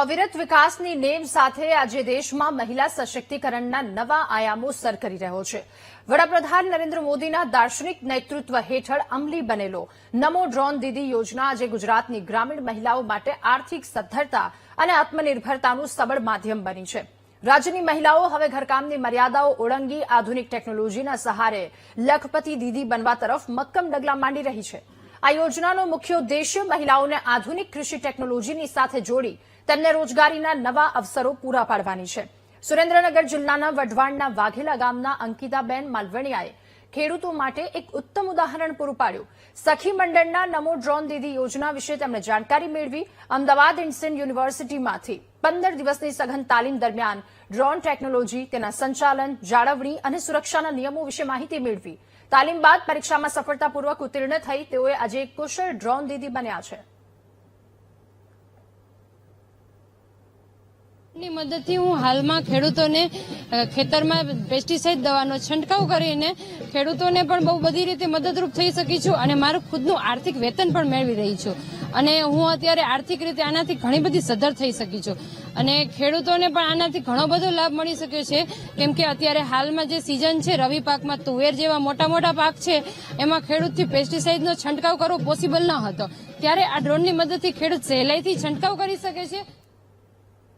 અવિરત વિકાસની નેમ સાથે આજે દેશમાં મહિલા સશક્તિકરણના નવા આયામો સર કરી રહ્યો છે। વડાપ્રધાન નરેન્દ્ર મોદીના દાર્શનિક નેતૃત્વ હેઠળ અમલી બનેલો નમો ડ્રોન દીદી યોજના આજે ગુજરાતની ગ્રામીણ મહિલાઓ માટે આર્થિક સદ્ધરતા અને આત્મનિર્ભરતાનું સબળ માધ્યમ બની છે। રાજ્યની મહિલાઓ હવે ઘરકામની મર્યાદાઓ ઓળંગી આધુનિક ટેકનોલોજીના સહારે લખપતિ દીદી બનવા તરફ મક્કમ ડગલા માંડી રહી છે। આ યોજનાનો મુખ્ય ઉદ્દેશ્ય મહિલાઓને આધુનિક કૃષિ ટેકનોલોજીની સાથે જોડી તેમને રોજગારીના નવા અવસરો પૂરા પાડવાની છે। સુરેન્દ્રનગર જિલ્લાના વઢવાણના વાઘેલા ગામના અંકિતાબેન માલવણીયાએ ખેડૂતો માટે એક ઉત્તમ ઉદાહરણ પૂરું પાડ્યું। સખી મંડળના નમો ડ્રોન દીદી યોજના વિશે તેમણે જાણકારી મેળવી। અમદાવાદ ઇન્ડિયન યુનિવર્સિટીમાંથી 15 દિવસની સઘન તાલીમ દરમિયાન ડ્રોન ટેકનોલોજી, તેના સંચાલન, જાળવણી અને સુરક્ષાના નિયમો વિશે માહિતી મેળવી। તાલીમ બાદ પરીક્ષામાં સફળતાપૂર્વક ઉત્તીર્ણ થઈ તેઓએ આજે એક કુશળ ડ્રોન દીદી બન્યા છે। ની મદદથી હું હાલમાં ખેડૂતોને ખેતરમાં પેસ્ટિસાઇડ દવાનો છંટકાવ કરીને ખેડૂતોને પણ બહુ બધી રીતે મદદરૂપ થઈ શકી છું અને મારું ખુદનું આર્થિક વેતન પણ મેળવી રહી છું અને હું અત્યારે આર્થિક રીતે આનાથી ઘણી બધી સદ્ધર થઈ શકી છું અને ખેડૂતોને પણ આનાથી ઘણો બધો લાભ મળી શક્યો છે કેમ કે અત્યારે હાલમાં જે સિઝન છે રવિ પાકમાં તુવેર જેવા મોટા મોટા પાક છે એમાં ખેડૂતથી પેસ્ટિસાઇડનો છંટકાવ કરવો પોસિબલ ન હતો, ત્યારે આ ડ્રોનની મદદથી ખેડૂત સહેલાઈથી છંટકાવ કરી શકે છે।